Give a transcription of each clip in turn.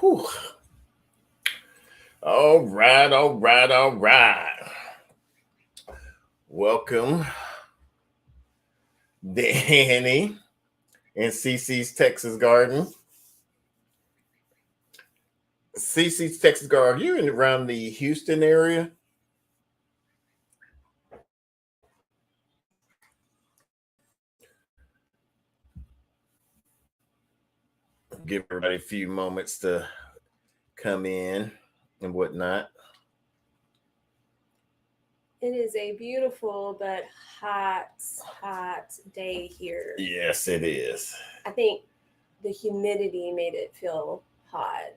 Whew. All right, all right, all right. Welcome, Danny in CC's Texas Garden. CC's Texas Garden. You're in around the Houston area. Give everybody a few moments to come in and whatnot. It is a beautiful but hot day here. Yes, it is. I think the humidity made it feel hot.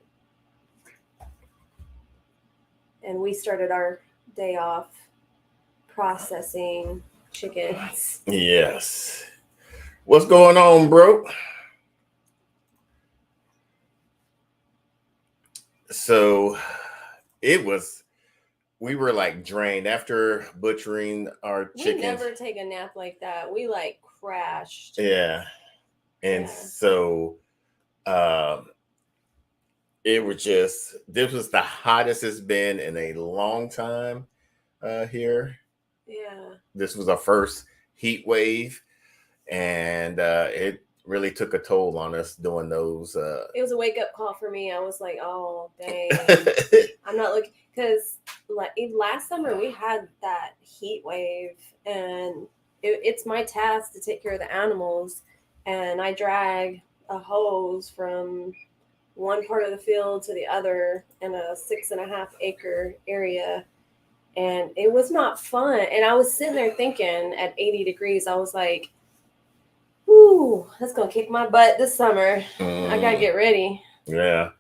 And we started our day off processing chickens. Yes. What's going on, bro? So we were like drained after butchering our chickens. We never take a nap like that. We like crashed. Yeah. And so it was just, this was the hottest it's been in a long time here. Yeah. This was our first heat wave, and it really took a toll on us doing those. It was a wake up call for me. I was like, oh, dang. I'm not looking, because like last summer we had that heat wave, and it's my task to take care of the animals, and I drag a hose from one part of the field to the other in a 6.5 acre area, and it was not fun. And I was sitting there thinking, at 80 degrees, I was like, "Ooh, that's gonna kick my butt this summer. I gotta get ready." Yeah.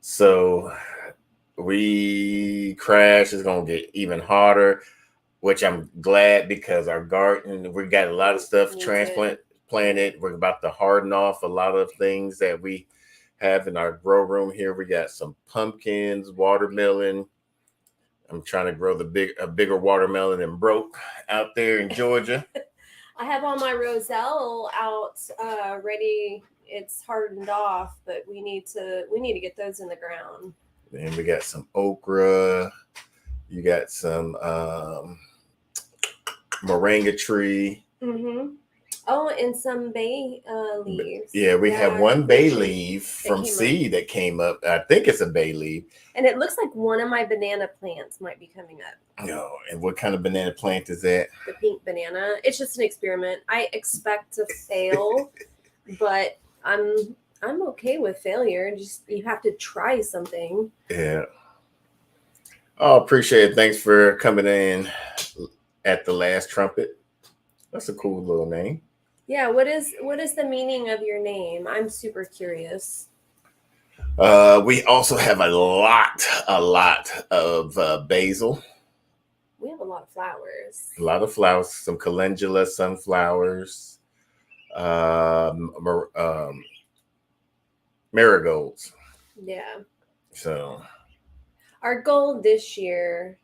So we crashed. It's gonna get even hotter, which I'm glad, because our garden, we got a lot of stuff planted. We're about to harden off a lot of things that we have in our grow room here. We got some pumpkins, watermelon. I'm trying to grow a bigger watermelon than broke out there in Georgia. I have all my roselle out ready. It's hardened off, but we need to get those in the ground. And we got some okra. You got some moringa tree. Mm-hmm. Oh, and some bay leaves. Yeah, we have one bay leaf from seed that came up. I think it's a bay leaf. And it looks like one of my banana plants might be coming up. No, and what kind of banana plant is that? The pink banana. It's just an experiment. I expect to fail, but I'm okay with failure. Just, you have to try something. Yeah. Oh, appreciate it. Thanks for coming in at the last trumpet. That's a cool little name. Yeah, what is the meaning of your name? I'm super curious. We also have a lot of basil. We have a lot of flowers. A lot of flowers, some calendula, sunflowers, marigolds. Yeah. So our goal this year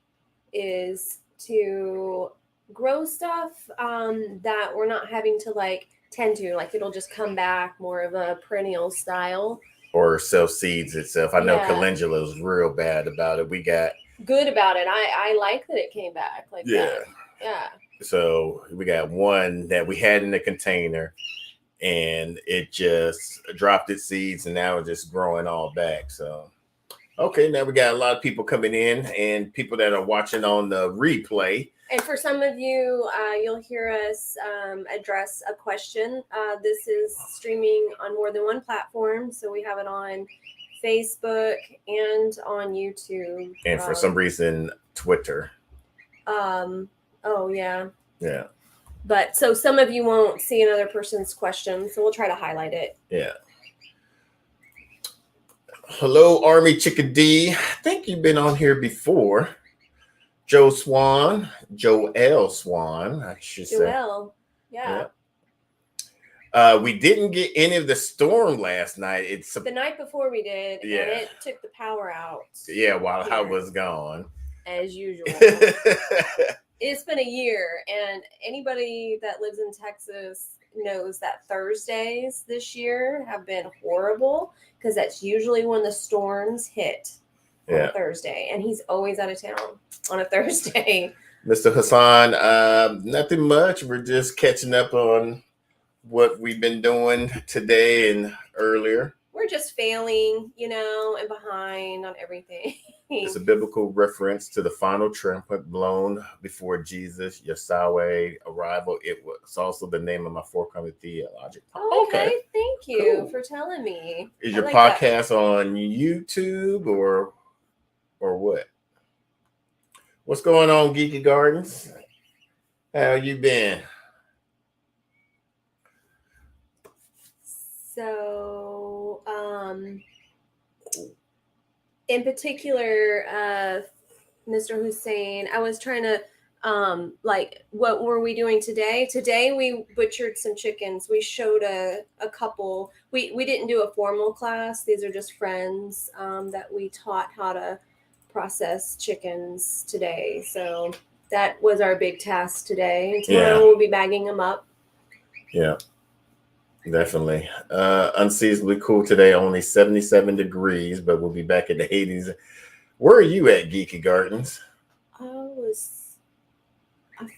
is to grow stuff that we're not having to like tend to, like it'll just come back more of a perennial style, or self seeds itself. I know calendula is real bad about it. We got good about it. I like that it came back like that. Yeah. So we got one that we had in the container, and it just dropped its seeds, and now it's just growing all back. So okay, now we got a lot of people coming in, and people that are watching on the replay. And for some of you, you'll hear us address a question. This is streaming on more than one platform. So we have it on Facebook and on YouTube. And for some reason, Twitter. Oh, yeah. Yeah. But so some of you won't see another person's question. So we'll try to highlight it. Yeah. Hello, Army Chickadee. I think you've been on here before. Joel Swan, I should say. Joel, yeah. We didn't get any of the storm last night. It's the night before we did, and it took the power out. Yeah, while I was gone. as usual. It's been a year, and anybody that lives in Texas knows that Thursdays this year have been horrible because that's usually when the storms hit on a Thursday, and he's always out of town on a Thursday. Mr. Hassan, nothing much. We're just catching up on what we've been doing today and earlier. We're just failing, and behind on everything. It's a biblical reference to the final trumpet blown before Jesus, Yahweh arrival. It was also the name of my forthcoming theological. Oh, okay. Thank you for telling me. Is your podcast on YouTube or what? What's going on, Geeky Gardens? How you been? So, in particular, Mr. Hussein, I was trying to, what were we doing today? Today we butchered some chickens. We showed a couple. We didn't do a formal class. These are just friends that we taught how to process chickens today. So that was our big task today. Tomorrow we'll be bagging them up. Yeah. Definitely. Unseasonably cool today, only 77 degrees, but we'll be back in the 80s. Where are you at, Geeky Gardens? I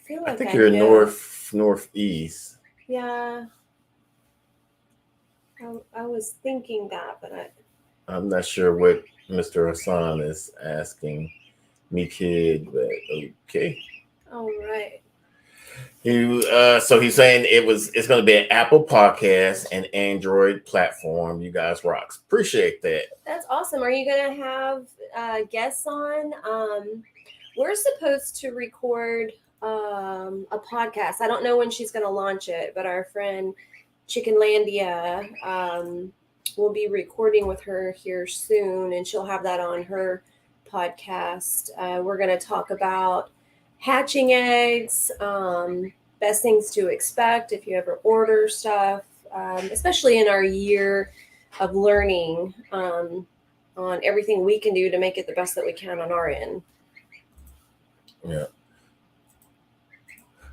feel like I think you're northeast. Yeah. I was thinking that, but I'm not sure what Mr. Hassan is asking me, kid, but okay. All right. So he's saying it's going to be an Apple podcast and Android platform. You guys rocks. Appreciate that. That's awesome. Are you going to have guests on? We're supposed to record a podcast. I don't know when she's going to launch it, but our friend Chickenlandia will be recording with her here soon, and she'll have that on her podcast. We're going to talk about hatching eggs, best things to expect if you ever order stuff, especially in our year of learning on everything we can do to make it the best that we can on our end. Yeah.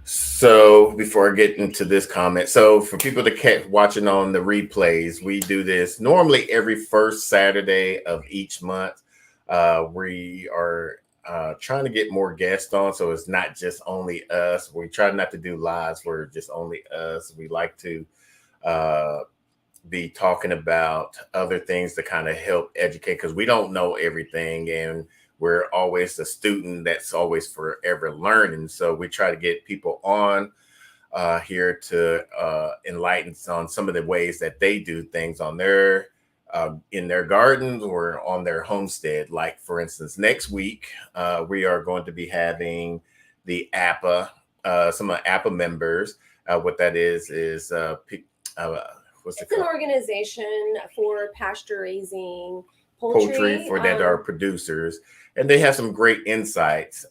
So before I get into this comment, so for people to catch watching on the replays, we do this normally every first Saturday of each month. We are trying to get more guests on, so it's not just only us. We try not to do lives where it's just only us. We like to be talking about other things to kind of help educate, because we don't know everything, and we're always a student that's always forever learning. So we try to get people on here to enlighten on some of the ways that they do things on their in their gardens or on their homestead. Like, for instance, next week, we are going to be having the APA, some of APA members. What that is what's it called? An organization for pasture raising poultry for that are producers. And they have some great insights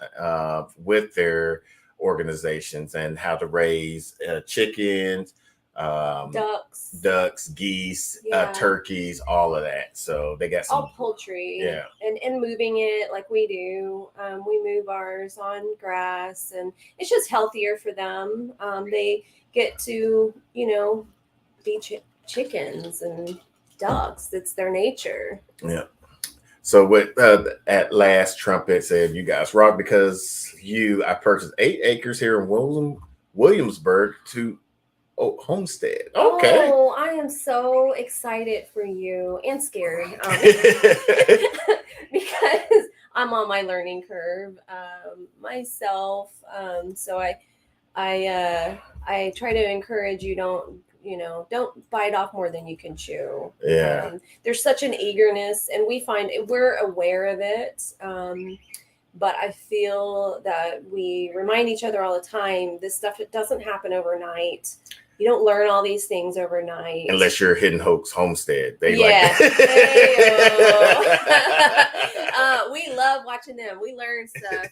with their organizations and how to raise chickens, ducks, geese, turkeys, all of that. So they got some all poultry, and moving it like we do. We move ours on grass, and it's just healthier for them. They get to be chickens and ducks. It's their nature. Yeah. So what at last Trumpet said, you guys rock, because I purchased 8 acres here in Williamsburg to homestead. Okay. Oh, I am so excited for you and scared because I'm on my learning curve myself. So I try to encourage you, don't bite off more than you can chew. Yeah. There's such an eagerness, and we're aware of it. But I feel that we remind each other all the time, this stuff, it doesn't happen overnight. You don't learn all these things overnight. Unless you're Hidden Hoax Homestead. We love watching them. We learn stuff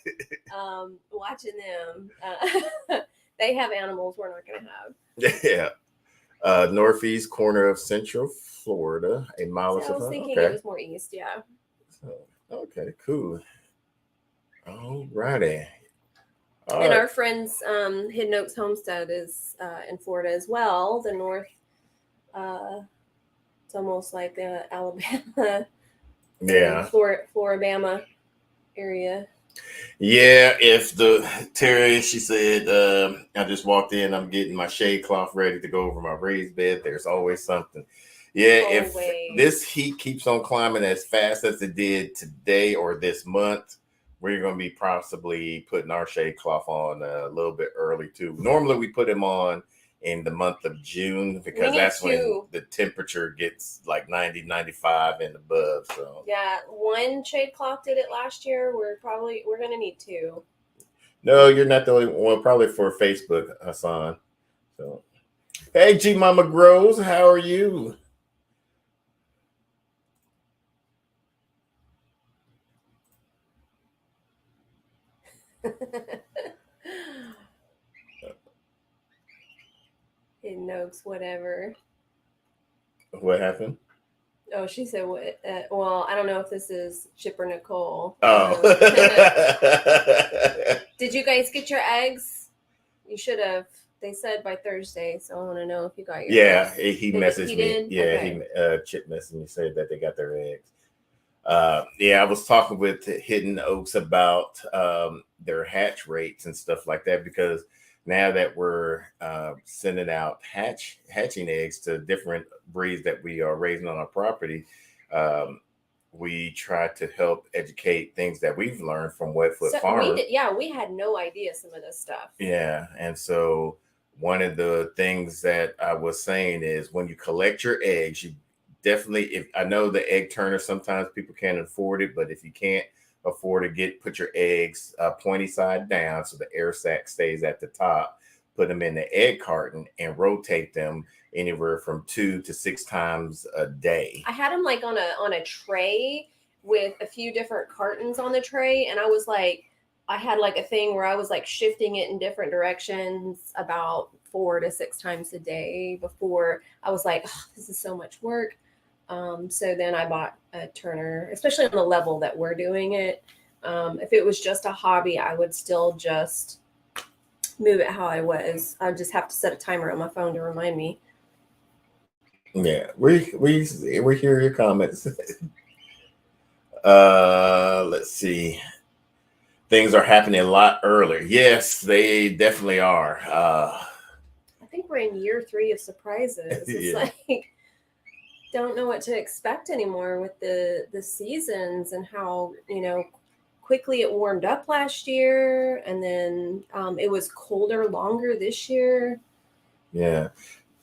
watching them. They have animals we're not going to have. Yeah. Northeast corner of Central Florida. A mile or so. I was thinking it was more east, yeah. So, okay, cool. All righty. All And right. our friends, Hidden Oaks Homestead is in Florida as well. The north, uh, it's almost like Alabama and Yeah. Floribama area. Yeah, if the Terry, she said, I just walked in, I'm getting my shade cloth ready to go over my raised bed. There's always something. Yeah, if this Always. heat keeps on climbing as fast as it did today or this month, we're going to be possibly putting our shade cloth on a little bit early too. Normally, we put them on in the month of June We because need that's when two. the temperature gets like 90, 95 and above. So Yeah, one shade cloth did it last year. We're gonna need two. no, you're not the only one. Probably for Facebook, Hassan. So, hey, G Mama Grows, how are you? Hidden Oaks, whatever. What happened? Oh, she said what? Well, I don't know if this is Chip or Nicole. Oh, Did you guys get your eggs? You should have. They said by Thursday, so I want to know if you got your yeah. eggs. He He messaged me. did. Yeah, Okay. he Chip messaged me said that they got their eggs. Yeah, I was talking with Hidden Oaks about their hatch rates and stuff like that because now that we're sending out hatching eggs to different breeds that we are raising on our property, um, we try to help educate things that we've learned from Wetfoot So we Farm. did. Yeah, we had no idea some of this stuff. Yeah, and so one of the things that I was saying is when you collect your eggs, you definitely, if I know the egg turner, sometimes people can't afford it, but if you can't afford to put your eggs pointy side down so the air sac stays at the top, put them in the egg carton and rotate them anywhere from 2 to 6 times a day. I had them like on a tray with a few different cartons on the tray, and I was like, I had like a thing where I was like shifting it in different directions about 4 to 6 times a day before I was like, oh, this is so much work. So then I bought a turner, especially on the level that we're doing it. If it was just a hobby, I would still just move it how I was. I'd just have to set a timer on my phone to remind me. Yeah, we hear your comments. Let's see. Things are happening a lot earlier. Yes, they definitely are. I think we're in year 3 of surprises. It's Yeah, like don't know what to expect anymore with the seasons and how quickly it warmed up last year, and then it was colder longer this year. yeah.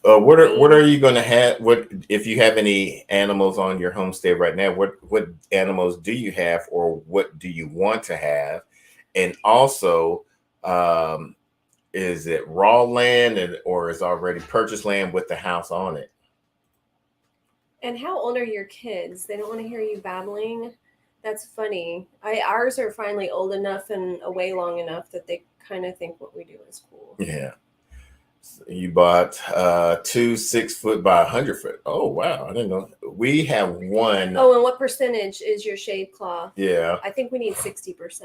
What are Rain. you going to have? What if you have any animals on your homestead right now? What animals do you have, or what do you want to have? And also, um, is it raw land or is already purchased land with the house on it? And how old are your kids? They don't want to hear you babbling. That's funny. Ours are finally old enough and away long enough that they kind of think what we do is cool. Yeah. You bought 2 6 foot by 100 foot. Oh wow, I didn't know. We have one. Oh, and what percentage is your shade cloth? Yeah. I think we need 60%.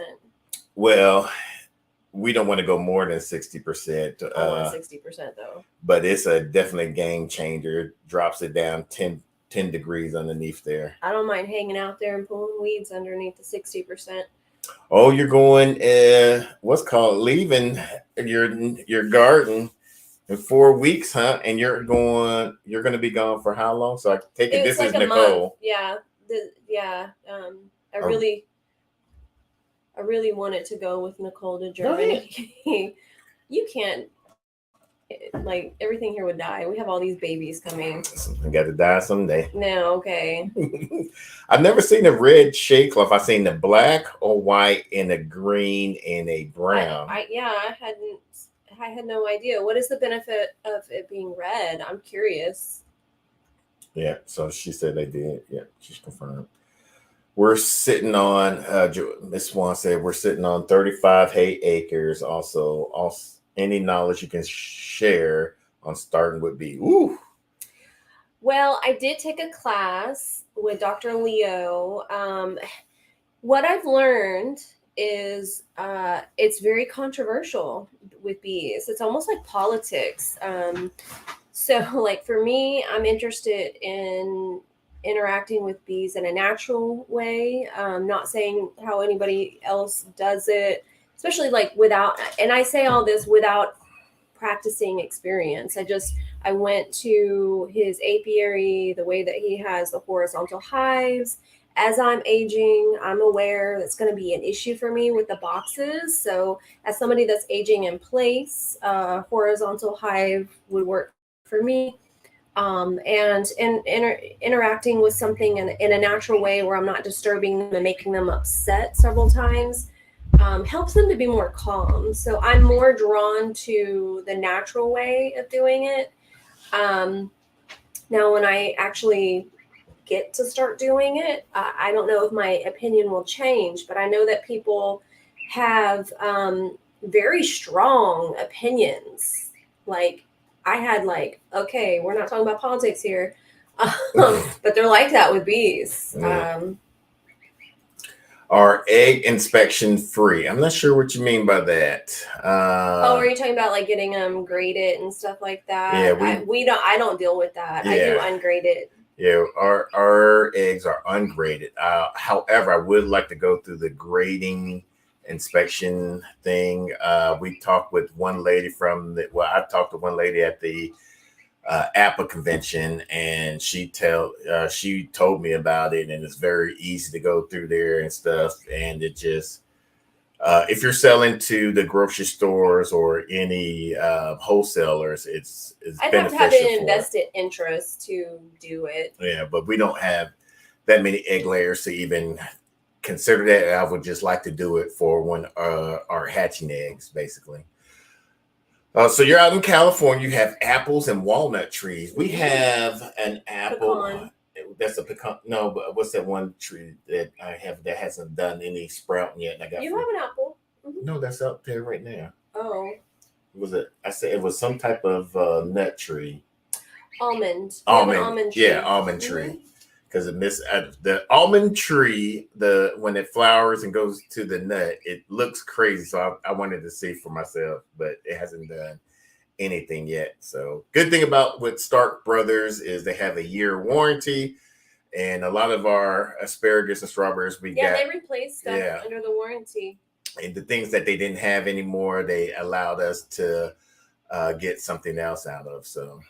Well, we don't want to go more than 60%. I want 60% though. But it's a definitely game changer. It drops it down 10 degrees underneath there. I don't mind hanging out there and pulling weeds underneath the 60%. Oh, you're going what's called leaving your garden in 4 weeks, huh? And you're going to be gone for how long? So I take it It's this is like a month. Nicole. Yeah. Yeah. I Oh, really wanted to go with Nicole to go ahead. Germany. You can't, like, everything here would die. We have all these babies coming. I got to die someday. No, okay. I've never seen a red shade cloth. I've seen the black or white and a green and a brown. I had no idea. What is the benefit of it being red? I'm curious. Yeah, so she said they did. Yeah, she's confirmed. We're sitting on, Miss Swan said, we're sitting on 35 acres. Also, any knowledge you can share on starting would be, ooh. Well, I did take a class with Dr. Leo. What I've learned is it's very controversial with bees. It's almost like politics. So, like for me, I'm interested in interacting with bees in a natural way. Not saying how anybody else does it, especially like without. And I say all this without practicing experience. I went to his apiary, the way that he has the horizontal hives. As I'm aging, I'm aware that's going to be an issue for me with the boxes. So, as somebody that's aging in place, horizontal hive would work for me. Interacting with something in a natural way where I'm not disturbing them and making them upset several times helps them to be more calm. So I'm more drawn to the natural way of doing it. Um, Now, when I actually get to start doing it, I don't know if my opinion will change, but I know that people have very strong opinions. Like, I had, like, okay, we're not talking about politics here, but they're like that with bees. Are egg inspection free? I'm not sure what you mean by that. Are you talking about like getting them graded and stuff like that? Yeah, we don't. I don't deal with that. Yeah. I do ungraded. Yeah, our eggs are ungraded. However, I would like to go through the grading inspection thing. We talked with one lady I talked to one lady at the APA convention, and she told me about it, and it's very easy to go through there and stuff. And it just if you're selling to the grocery stores or any wholesalers, it's I'd have to beneficial have an for invested interest to do it. Yeah, but we don't have that many egg layers to even consider that. I would just like to do it for when our hatching eggs, basically. So you're out in California. You have apples and walnut trees. We have an apple. Pecan. That's a pecan. No, but what's that one tree that I have that hasn't done any sprouting yet? And I got You have an apple. Mm-hmm. No, that's up there right now. Oh. Was it? I said it was some type of nut tree. Almond. Almond tree. Yeah, almond tree. Because the almond tree, when it flowers and goes to the nut, it looks crazy. So I wanted to see for myself, but it hasn't done anything yet. So good thing about with Stark Brothers is they have a year warranty, and a lot of our asparagus and strawberries they replace stuff under the warranty. And the things that they didn't have anymore, they allowed us to get something else out of. So.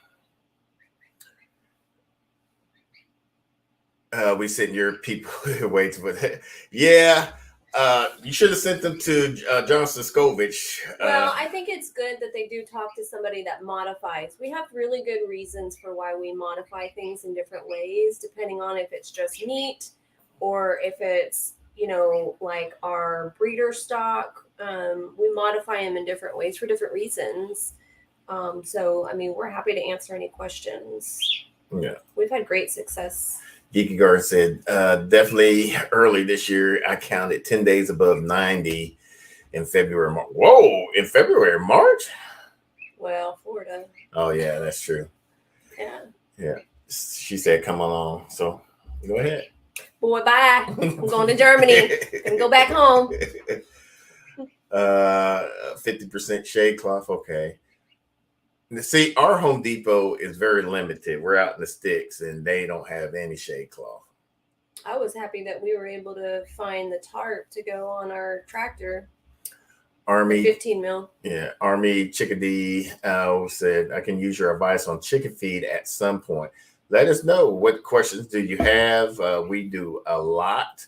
We sent your people away to, but yeah, you should have sent them to Johnson Scovich. Well, I think it's good that they do talk to somebody that modifies. We have really good reasons for why we modify things in different ways, depending on if it's just meat or if it's, like our breeder stock. We modify them in different ways for different reasons. So, I mean, we're happy to answer any questions. Yeah. We've had great success. Geeky Garden said, definitely early this year, I counted 10 days above 90 in February. Whoa, in February, March? Well, Florida. Oh, yeah, that's true. Yeah. Yeah. She said, come along. So go ahead. Boy, bye. I'm going to Germany and go back home. 50% shade cloth. Okay. See, our Home Depot is very limited. We're out in the sticks, and they don't have any shade cloth. I was happy that we were able to find the tarp to go on our tractor. Army 15 mil. Yeah, Army Chickadee said, I can use your advice on chicken feed at some point. Let us know, what questions do you have? We do a lot.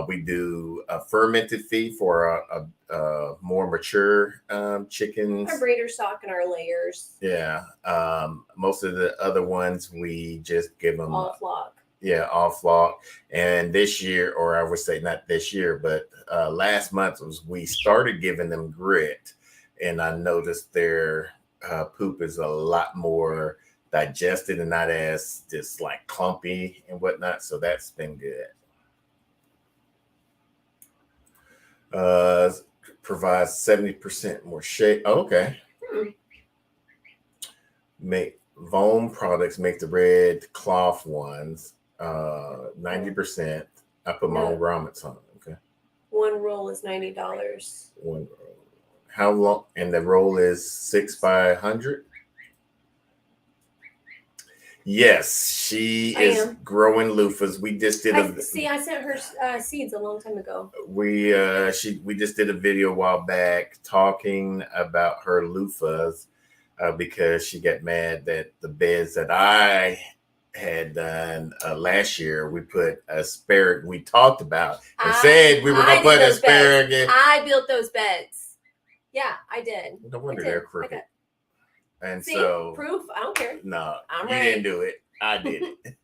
We do a fermented feed for a more mature chickens. Our breeder stock and our layers. Yeah. Most of the other ones, we just give them all flock. Yeah, all flock. And this year, or I would say not this year, but last month we started giving them grit. And I noticed their poop is a lot more digested and not as just like clumpy and whatnot. So that's been good. Provides 70% more shade. Oh, okay. Make Voam products make the red cloth ones 90%. I put my own grommets on. Okay. One roll is $90. One roll. How long? And the roll is 6 by 100. Yes, she I is am. growing loofahs. We just did a I sent her seeds a long time ago. we just did a video a while back talking about her loofahs because she got mad that the beds that I had done last year, we put asparagus. We talked about and said we were going to put asparagus. I built those beds. Yeah, I did. No wonder they're crooked. And see, so proof. I don't care. No, I'm you right. didn't do it. I did it.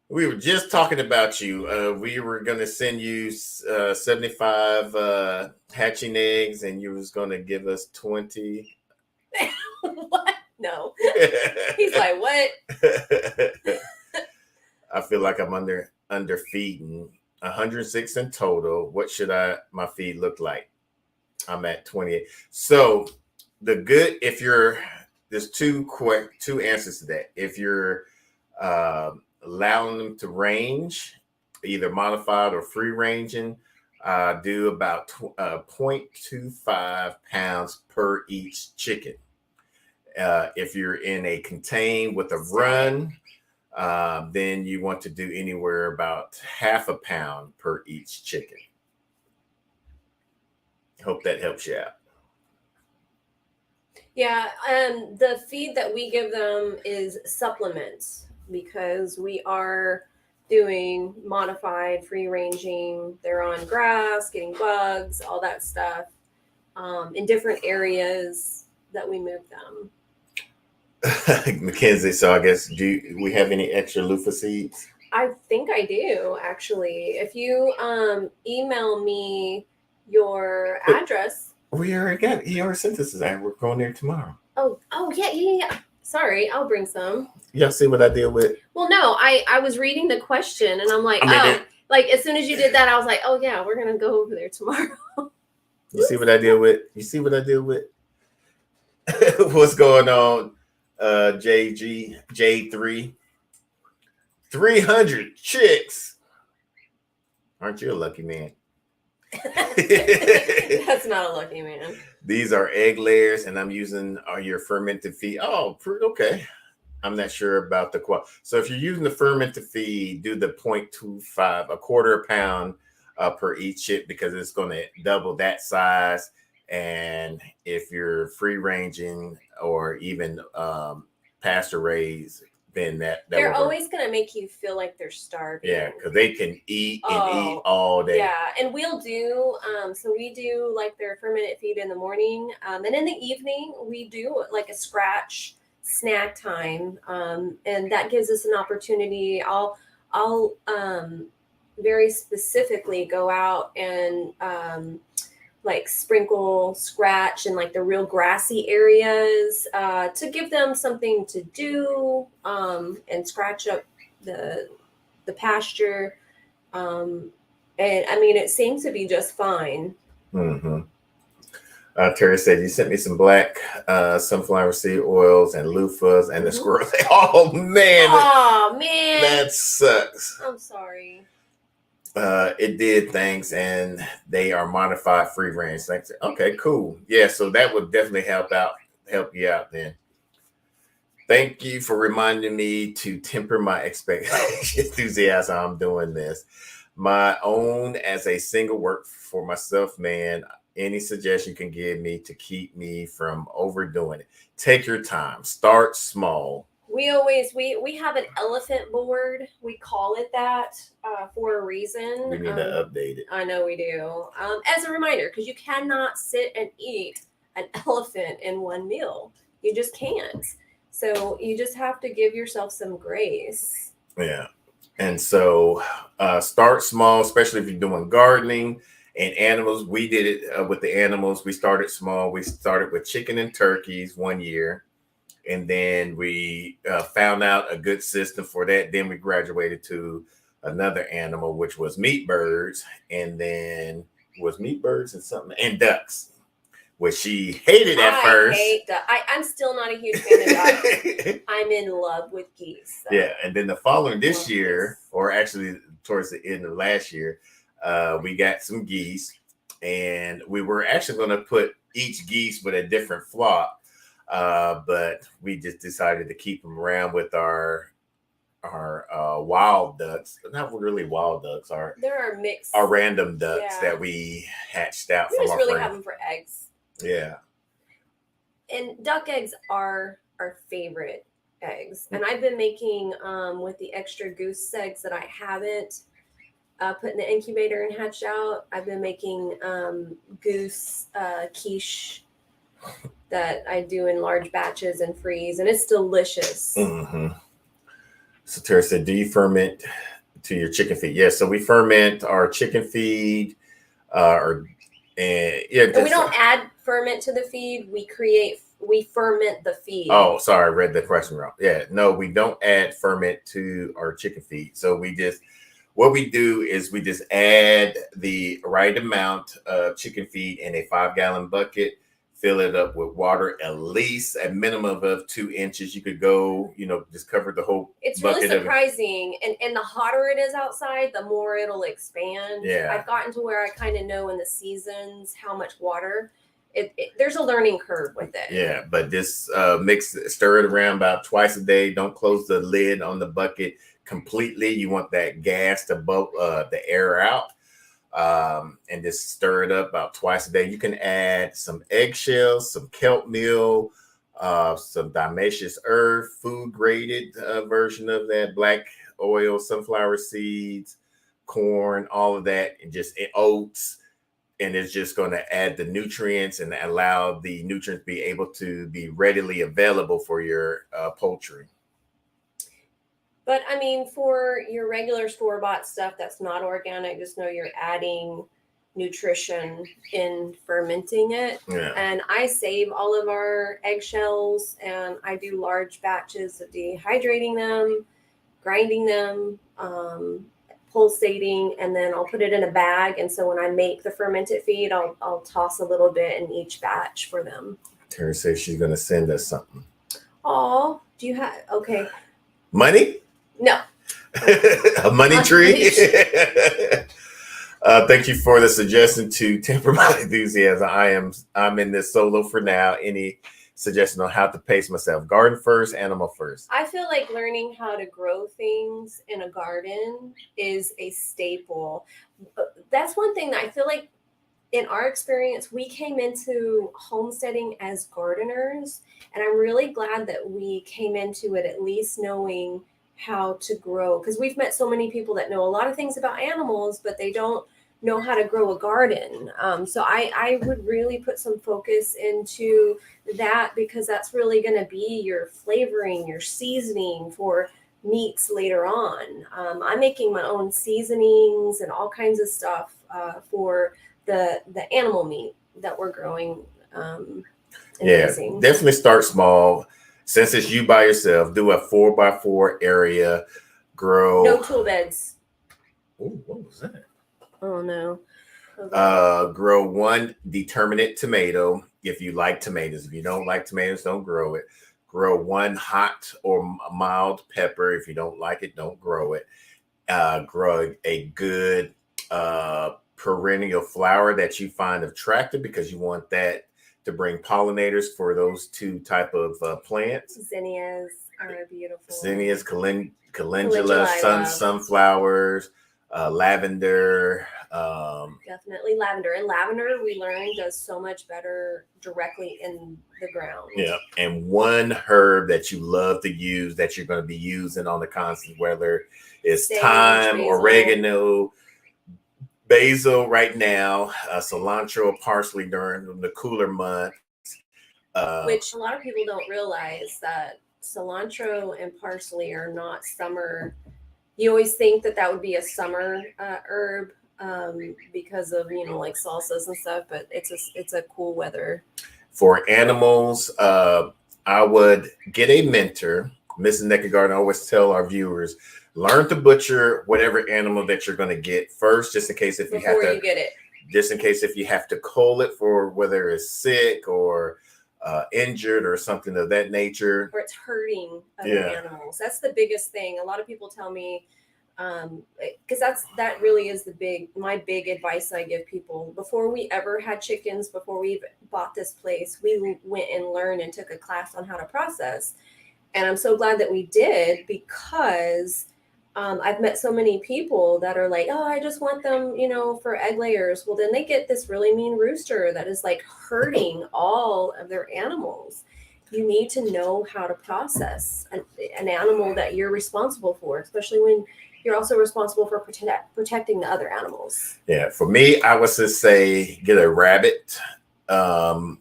We were just talking about you. We were going to send you 75 hatching eggs, and you was going to give us 20. What? No. He's like, what? I feel like I'm under feeding. 106 in total. What should my feed look like? I'm at 28. So there's two answers to that. If you're allowing them to range, either modified or free ranging, do about 0.25 pounds per each chicken. If you're in a contain with a run, then you want to do anywhere about half a pound per each chicken. Hope that helps you out. Yeah, the feed that we give them is supplements because we are doing modified free ranging. They're on grass, getting bugs, all that stuff, in different areas that we move them. Mackenzie, so I guess do we have any extra loofah seeds? I think I do, actually. If you email me your address. We already got he already sent us that. We're going there tomorrow. Oh yeah. Sorry, I'll bring some. Y'all see what I deal with? Well, no, I was reading the question and I'm like, like as soon as you did that, I was like, oh yeah, we're gonna go over there tomorrow. You see what I deal with? You see what I deal with? What's going on? J3. 300 chicks. Aren't you a lucky man? That's not a lucky man. These are egg layers, and I'm using your fermented feed. Oh, okay. I'm not sure about the quality. So if you're using the fermented feed, do the 0.25, a quarter pound per each chip because it's going to double that size. And if you're free ranging or even pasture raised, then they're always going to make you feel like they're starving. Yeah, because they can eat eat all day. Yeah, and we'll do so we do like their fermented feed in the morning, and in the evening we do like a scratch snack time, and that gives us an opportunity. I'll very specifically go out and like sprinkle scratch in like the real grassy areas to give them something to do, and scratch up the pasture. And I mean, it seems to be just fine. Mm-hmm. Terry said, you sent me some black sunflower seed oils and loofahs and the squirrels. Oh, man. Oh, man. That sucks. I'm sorry. It did, thanks, and they are modified free range. Thanks. Okay, cool. Yeah, so that would definitely help you out then. Thank you for reminding me to temper my enthusiasm. I'm doing this. My own as a single work for myself, man. Any suggestion you can give me to keep me from overdoing it? Take your time. Start small. We have an elephant board. We call it that for a reason. We need to update it. I know we do. As a reminder, because you cannot sit and eat an elephant in one meal. You just can't. So you just have to give yourself some grace. Yeah. And so start small, especially if you're doing gardening and animals. We did it with the animals. We started small. We started with chicken and turkeys 1 year. And then we found out a good system for that. Then we graduated to another animal, which was meat birds. And then was meat birds and something and ducks, which she hated at first. I'm still not a huge fan of ducks. I'm in love with geese. So. Yeah. And then the following this year, or actually towards the end of last year, We got some geese, and we were actually going to put each geese with a different flock, but we just decided to keep them around with our wild ducks. Not really wild ducks. There are mixed. Our random ducks Yeah. that we hatched out We from just our really friend. have them for eggs. Yeah. And duck eggs are our favorite eggs. And I've been making with the extra goose eggs that I haven't put in the incubator and hatched out. I've been making goose quiche that I do in large batches and freeze, and it's delicious. Mm-hmm. So Tara said, "Do you ferment to your chicken feed?" Yes. So we ferment our chicken feed, and we don't add ferment to the feed. We ferment the feed. Oh, sorry, I read the question wrong. Yeah, no, we don't add ferment to our chicken feed. So what we do is we just add the right amount of chicken feed in a 5-gallon bucket, fill it up with water, at least a minimum of 2 inches. You could go, just cover the whole It's bucket. Really surprising. And the hotter it is outside, the more it'll expand. Yeah. I've gotten to where I kind of know in the seasons how much water. There's a learning curve with it. Yeah, but this stir it around about twice a day. Don't close the lid on the bucket completely. You want that gas to the air out, and just stir it up about twice a day. You can add some eggshells, some kelp meal, some diatomaceous earth, food graded version of that, black oil, sunflower seeds, corn, all of that, and just oats. And it's just going to add the nutrients and allow the nutrients to be able to be readily available for your poultry. But I mean, for your regular store-bought stuff that's not organic, just know you're adding nutrition in fermenting it. Yeah. And I save all of our eggshells, and I do large batches of dehydrating them, grinding them, pulsating, and then I'll put it in a bag. And so when I make the fermented feed, I'll toss a little bit in each batch for them. Terry says she's going to send us something. Oh, do you have, okay. Money? No. A money tree? Thank you for the suggestion to temper my enthusiasm. I'm in this solo for now. Any suggestion on how to pace myself? Garden first, animal first. I feel like learning how to grow things in a garden is a staple. That's one thing that I feel like in our experience, we came into homesteading as gardeners, and I'm really glad that we came into it at least knowing how to grow, because we've met so many people that know a lot of things about animals, but they don't know how to grow a garden. So I would really put some focus into that, because that's really going to be your flavoring, your seasoning for meats later on. I'm making my own seasonings and all kinds of stuff for the animal meat that we're growing. Definitely start small. Since it's you by yourself, do a 4x4 area. Grow. No tool beds. Ooh, what was that? Oh no. Grow one determinate tomato if you like tomatoes. If you don't like tomatoes, don't grow it. Grow one hot or mild pepper. If you don't like it, don't grow it. Grow a good perennial flower that you find attractive, because you want that to bring pollinators for those two type of plants. Zinnias are beautiful. Zinnias, calendula, sunflowers, lavender. Definitely lavender. And lavender, we learned, does so much better directly in the ground. Yeah. And one herb that you love to use, that you're going to be using on the constant, whether it's thyme, oregano, basil right now, cilantro, parsley during the cooler months. Which a lot of people don't realize, that cilantro and parsley are not summer. You always think that would be a summer herb because of, like salsas and stuff, but it's a cool weather. For animals, I would get a mentor. Mrs. Nakid Garden always tell our viewers, learn to butcher whatever animal that you're going to get first, just in case if you have to get it. Just in case if you have to cull it for whether it's sick or injured or something of that nature, or it's hurting other animals. That's the biggest thing. A lot of people tell me, Because that really is my big advice I give people. Before we ever had chickens, before we bought this place, we went and learned and took a class on how to process. And I'm so glad that we did, because I've met so many people that are like, oh, I just want them, for egg layers. Well, then they get this really mean rooster that is like hurting all of their animals. You need to know how to process an animal that you're responsible for, especially when you're also responsible for protecting the other animals. Yeah, for me, I would just say get a rabbit. To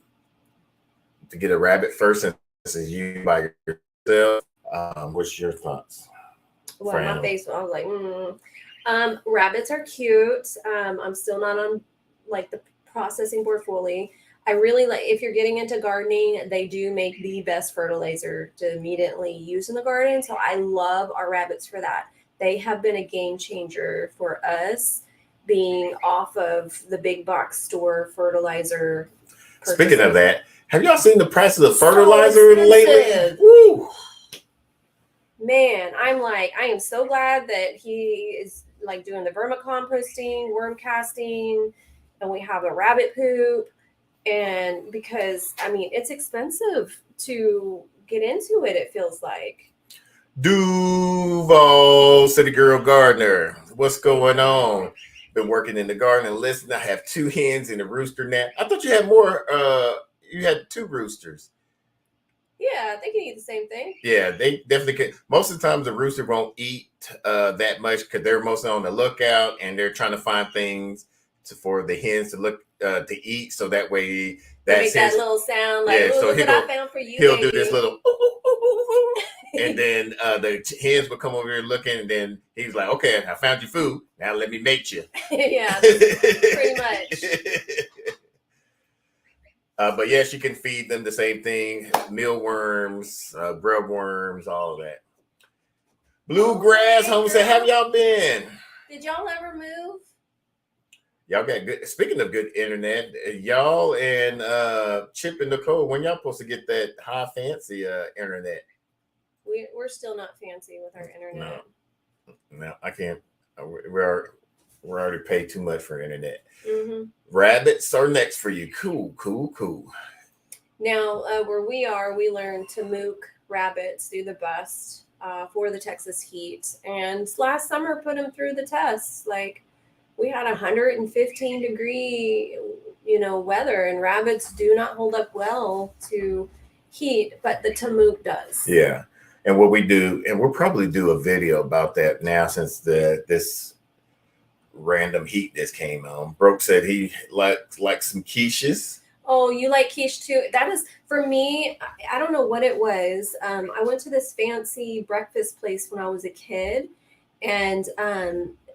get a rabbit first, and this is you by yourself. What's your thoughts? Well, my face, I was like, rabbits are cute. I'm still not on like the processing board fully. I really like, if you're getting into gardening, they do make the best fertilizer to immediately use in the garden. So I love our rabbits for that. They have been a game changer for us, being off of the big box store fertilizer purchases. Speaking of that, have y'all seen the prices of fertilizer lately? Woo! Man, I am so glad that he is like doing the vermicomposting, worm casting, and we have a rabbit poop. And because, I mean, it's expensive to get into it, it feels like. Duval, City Girl Gardener, what's going on? Been working in the garden and listen, I have 2 hens and a rooster now. I thought you had more, you had 2 roosters. Yeah, they can eat the same thing. Yeah, they definitely can. Most of the times the rooster won't eat that much because they're mostly on the lookout and they're trying to find things for the hens to look to eat. So that way make that little sound like, yeah, so look what I found for you. He'll do this little and then the hens will come over here looking, and then he's like, okay, I found your food. Now let me mate you. Yeah, pretty much. But yes, you can feed them the same thing: mealworms, grub worms, all of that. Bluegrass Homestead, have y'all been? Did y'all ever move? Y'all got good. Speaking of good internet, y'all and Chip and Nicole, when y'all supposed to get that high fancy internet? We're still not fancy with our internet. No, I can't. We're already paid too much for internet. Mm-hmm. Rabbits are next for you. Cool. Now, where we are, we learned to mook rabbits through the bust for the Texas heat. And last summer put them through the tests. Like, we had 115-degree, weather, and rabbits do not hold up well to heat, but the Tamook does. Yeah. And what we do, and we'll probably do a video about that now since this random heat just came on. Broke said he liked some quiches. Oh, you like quiche too? That is, for me, I don't know what it was. I went to this fancy breakfast place when I was a kid, and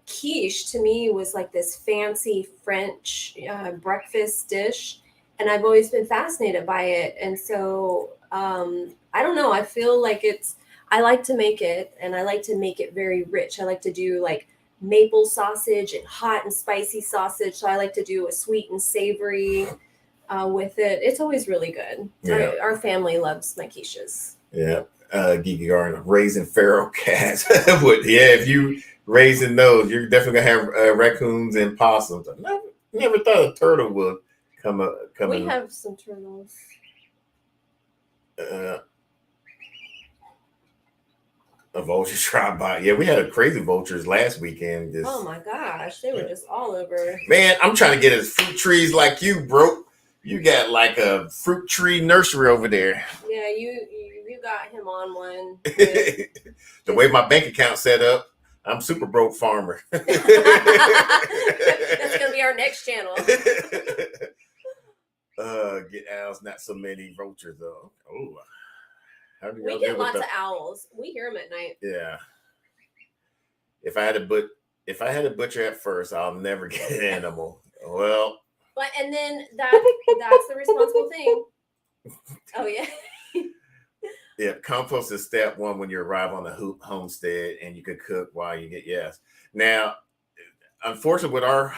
quiche to me was like this fancy French breakfast dish, and I've always been fascinated by it. And so I don't know, I feel like I like to make it, and I like to make it very rich. I like to do like maple sausage and hot and spicy sausage, so I like to do a sweet and savory with it. It's always really good. Yeah. Our family loves my quiches. Yeah. Geeky Garden, raising feral cats. If you raising those, you're definitely gonna have raccoons and possums. I never thought a turtle would come We have some turtles. A vulture tried by. Yeah, we had crazy vultures last weekend. Oh my gosh, they were just all over. Man, I'm trying to get his fruit trees like you, bro. You got like a fruit tree nursery over there. Yeah, you got him on one. The way my bank account set up, I'm super broke farmer. That's gonna be our next channel. Get owls, not so many vultures though. Oh, how do we get lots of owls. We hear them at night. Yeah. If I had a butcher at first, I'll never get an animal. Well. But and then that's the responsible thing. Oh yeah. Yeah, compost is step 1 when you arrive on the homestead, and you could cook while you get Now, unfortunately, with our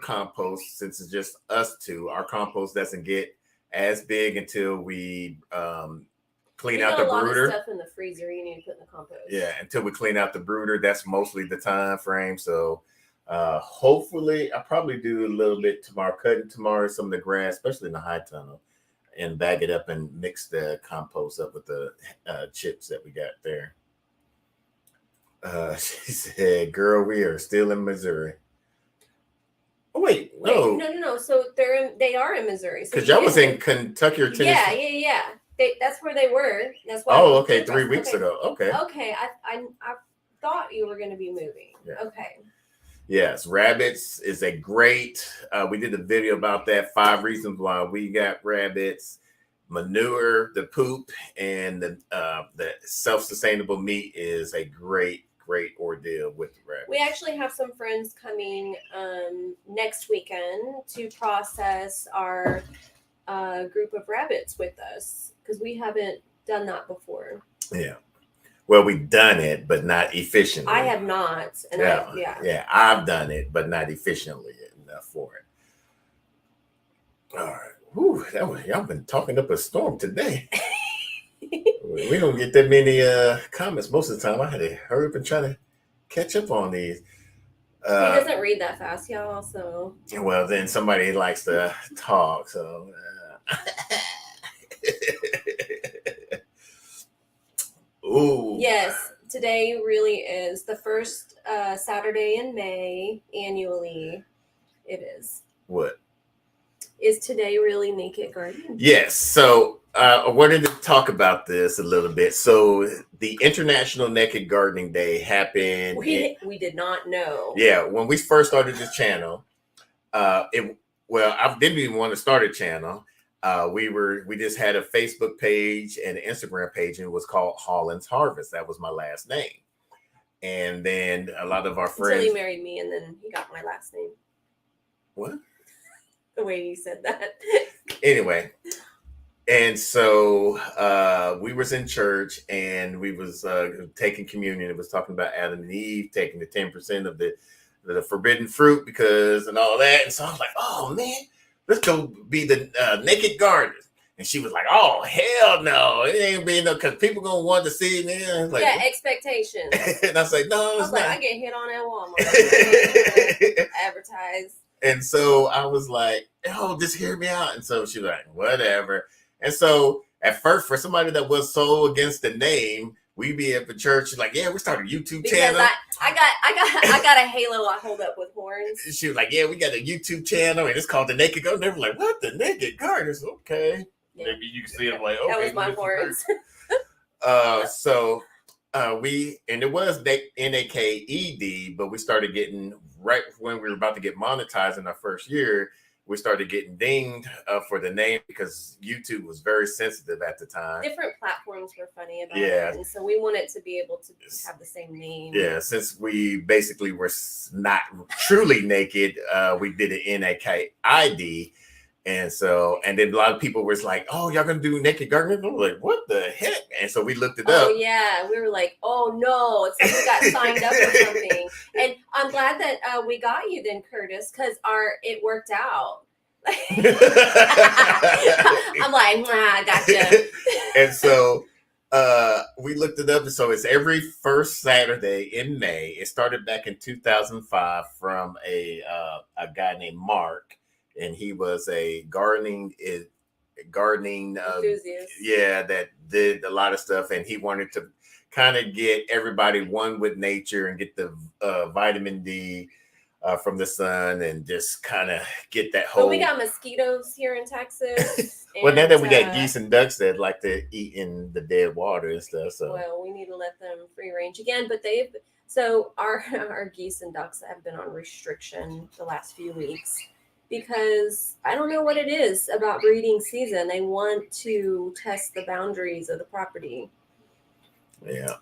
compost, since it's just us two, our compost doesn't get as big until we clean out the brooder. Of stuff in the freezer you need to put in the compost. Yeah, until we clean out the brooder, that's mostly the time frame. So hopefully I'll probably do a little bit tomorrow, cutting tomorrow some of the grass, especially in the high tunnel, and bag it up and mix the compost up with the chips that we got there. She said, "Girl, we are still in Missouri." Oh wait, no, no. So they are in Missouri. Because y'all was in Kentucky or Tennessee. Yeah. That's where they were. That's why. Oh, okay, 3 weeks ago. Okay. Okay, I thought you were going to be moving. Yeah. Okay. Yes, rabbits is a great. We did a video about that. 5 reasons why we got rabbits. Manure, the poop, and the self-sustainable meat is a great ordeal with the rabbits. We actually have some friends coming next weekend to process our group of rabbits with us because we haven't done that before. Yeah. Well, we've done it, but not efficiently. I have not. And yeah, I've done it, but not efficiently enough for it. All right. Whew, y'all been talking up a storm today. We don't get that many comments most of the time. I had to hurry up and try to catch up on these. He doesn't read that fast, y'all. So well, then somebody likes to talk. So ooh. Yes, today really is the first Saturday in May annually. It is. What? Is today really Nakid Garden? Yes. So I wanted to talk about this a little bit. So the International Nakid Gardening Day happened. We did not know. Yeah, when we first started this channel, I didn't even want to start a channel. We just had a Facebook page and an Instagram page, and it was called Holland's Harvest. That was my last name. And then a lot of our friends. Until he married me, and then he got my last name. What? The way you said that. Anyway, and so we was in church, and we was taking communion. It was talking about Adam and Eve taking the 10% of the forbidden fruit because and all that. And so I was like, oh man, let's go be the naked gardeners. And she was like, oh hell no, it ain't being no because people gonna want to see it. And like, yeah, expectations. And I was like, no, it's not. I get hit on at Walmart. Advertise. And so I was like, oh, just hear me out. And so she was like, whatever. And so at first, for somebody that was so against the name, we be at the church. She's like, yeah, we started a YouTube channel. I got a halo I hold up with horns. She was like, yeah, we got a YouTube channel, and it's called The Nakid Garden. They were like, what? The Nakid Gardeners? Okay. Yeah. Maybe you can see it like, okay. That was my horns. And it was NAKED, but we started getting right when we were about to get monetized in our first year. We started getting dinged for the name because YouTube was very sensitive at the time. Different platforms were funny about it, and so we wanted to be able to have the same name. Yeah, since we basically were not truly naked, we did an NAKID. And then a lot of people was like, oh, y'all gonna do Nakid Gardening? I was like, what the heck? And so we looked it up. Oh yeah, we were like, oh no, it's like we got signed up or something. And I'm glad that we got you then, Curtis, because it worked out. I'm like, I gotcha. And so we looked it up, and so it's every first Saturday in May. It started back in 2005 from a guy named Mark. And he was a gardening enthusiast. That did a lot of stuff, and he wanted to kind of get everybody one with nature and get the vitamin D from the sun, and just kind of get that whole. But we got mosquitoes here in Texas. Well, now that we got geese and ducks that like to eat in the dead water and stuff, so well, we need to let them free range again. But our geese and ducks have been on restriction the last few weeks. Because I don't know what it is about breeding season. They want to test the boundaries of the property. Yeah.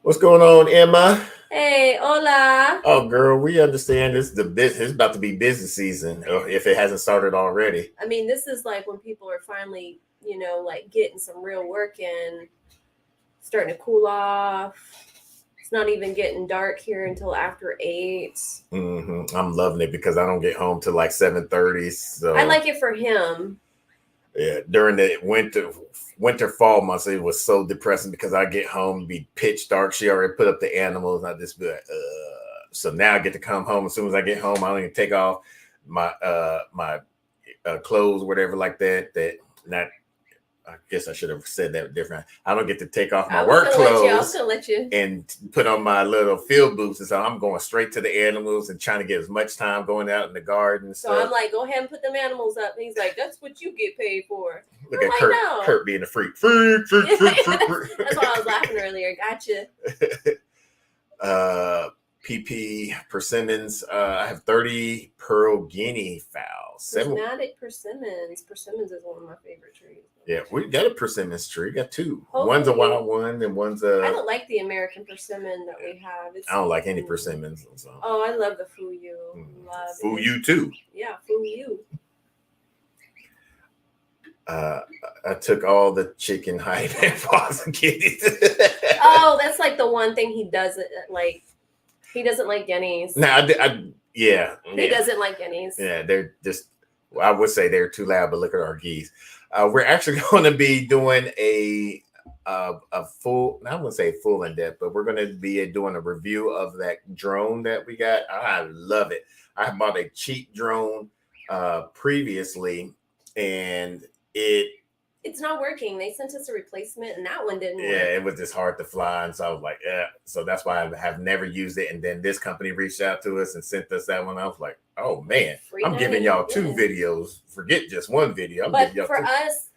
What's going on, Emma? Hey, hola. Oh, girl, we understand this. It's about to be busy season, if it hasn't started already. I mean, this is like when people are finally, like getting some real work in, starting to cool off. It's not even getting dark here until after 8. Mm-hmm. I'm loving it because I don't get home till like 7:30. So I like it for him. Yeah, during the winter fall months, it was so depressing because I get home and be pitch dark. She already put up the animals, and I just be like, So now I get to come home. As soon as I get home, I don't even take off my clothes, whatever like that. That not. I guess I should have said that different. I don't get to take off my work I was clothes gonna let you. and put on my little field boots, and so I'm going straight to the animals and trying to get as much time going out in the garden. And So stuff. I'm like, go ahead and put them animals up. And he's like, that's what you get paid for. Look I'm at like, Kurt. no. Kurt being a freak. That's why I was laughing earlier. Gotcha. PP persimmons. I have 30 pearl guinea fowls. Prismatic persimmons. Persimmons is one of my favorite trees. Yeah, we got a persimmons tree. We got two. Hopefully. One's a wild one, and one's a. I don't like the American persimmon that we have. I don't like any persimmons. So. Oh, I love the fuyu. Love fuyu too. Yeah, fuyu. I took all the chicken hide and paws and kitties. Oh, that's like the one thing he doesn't like. He doesn't like guineas. No, yeah. He doesn't like guineas. Yeah, they're just. I would say they're too loud, but look at our geese. We're actually going to be doing a full. I wouldn't say full in depth, but we're going to be doing a review of that drone that we got. I love it. I bought a cheap drone previously, and it's not working. They sent us a replacement, and that one didn't work. Yeah, it was just hard to fly, and so I was like, yeah. So that's why I have never used it. And then this company reached out to us and sent us that one. I was like, oh man, I'm giving y'all two videos. Forget just one video. But for us,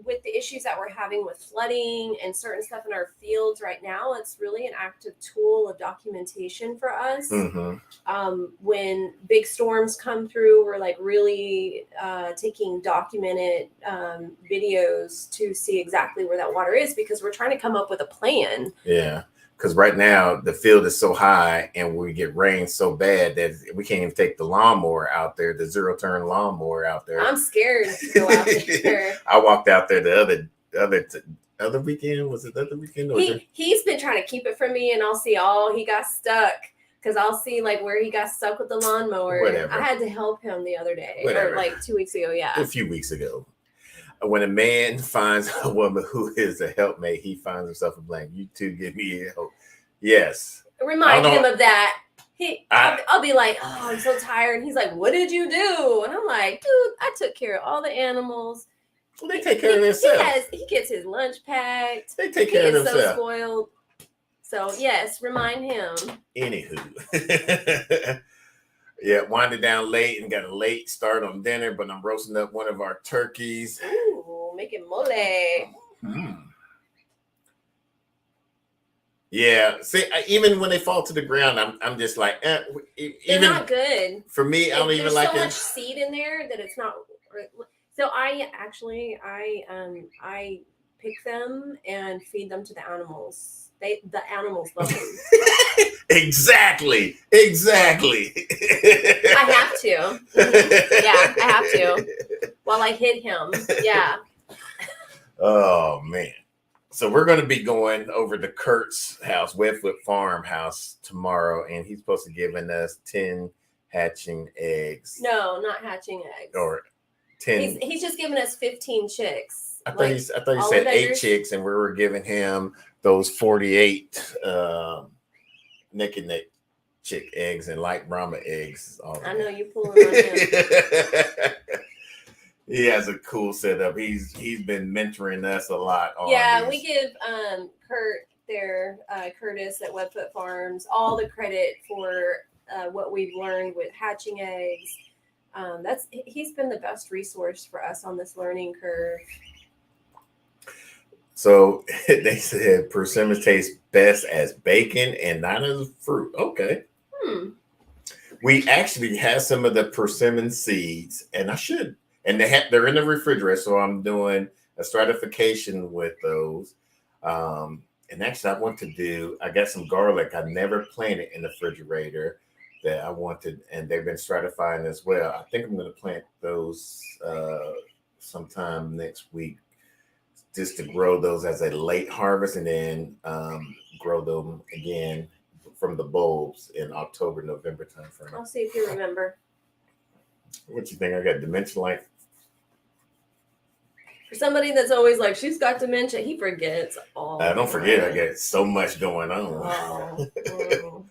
with the issues that we're having with flooding and certain stuff in our fields right now, it's really an active tool of documentation for us. Mm-hmm. When big storms come through, we're like really taking documented videos to see exactly where that water is, because we're trying to come up with a plan. Yeah. Because right now the field is so high and we get rain so bad that we can't even take the lawnmower out there, the zero-turn lawnmower out there. I'm scared to go out there. I walked out there the other weekend. Was it the other weekend? He's been trying to keep it from me, and I'll see he got stuck. Because I'll see like where he got stuck with the lawnmower. Whatever. I had to help him the other day. Whatever. Or like 2 weeks ago, yeah. A few weeks ago. When a man finds a woman who is a helpmate, he finds himself a blank. You two give me help. Yes. Remind him of that. I'll be like, oh, I'm so tired. And he's like, what did you do? And I'm like, dude, I took care of all the animals. Well, they take care of themselves. He gets his lunch packed. They take care of themselves. He gets so spoiled. So, yes, remind him. Anywho. Yeah, winded down late and got a late start on dinner, but I'm roasting up one of our turkeys. Ooh, making mole. Yeah, see, even when they fall to the ground, I'm just like, they're not good. For me, I don't even like it. There's so much seed in there that it's not. So I pick them and feed them to the animals. The animals love them. Exactly. I have to. Yeah, I have to. While I hit him. Yeah. Oh man. So we're going to be going over to Kurt's house, Webfoot Farmhouse, tomorrow, and he's supposed to give us 10 hatching eggs. No, not hatching eggs. Or 10. He's just giving us 15 chicks. I thought he said 8 chicks, and we were giving him those 48 naked neck chick eggs and light Brahma eggs. I know you pulling on him. He has a cool setup. He's been mentoring us a lot. We give Curtis at Webfoot Farms all the credit for what we've learned with hatching eggs. He's been the best resource for us on this learning curve. So they said persimmons taste best as bacon and not as fruit. Okay. We actually have some of the persimmon seeds, and I should. And they're in the refrigerator, so I'm doing a stratification with those. And actually, I got some garlic I never planted in the refrigerator that I wanted, and they've been stratifying as well. I think I'm going to plant those sometime next week, just to grow those as a late harvest, and then grow them again from the bulbs in October, November timeframe. I'll see if you remember. What you think? I got dementia like? For somebody that's always like, she's got dementia, he forgets all. Don't forget, I got so much going on. Oh.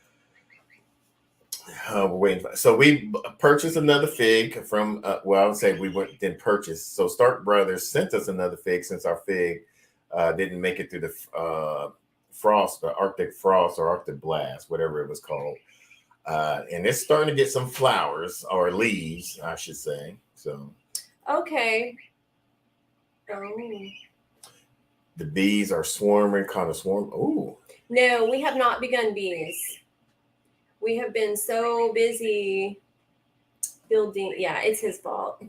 So we purchased another fig from. Well, I would say we didn't purchase. So Stark Brothers sent us another fig since our fig didn't make it through the frost, the Arctic frost or Arctic blast, whatever it was called. And it's starting to get some flowers or leaves, I should say. So okay. Oh. The bees are swarming, kind of swarm. Ooh. No, we have not begun bees. We have been so busy building. Yeah, it's his fault.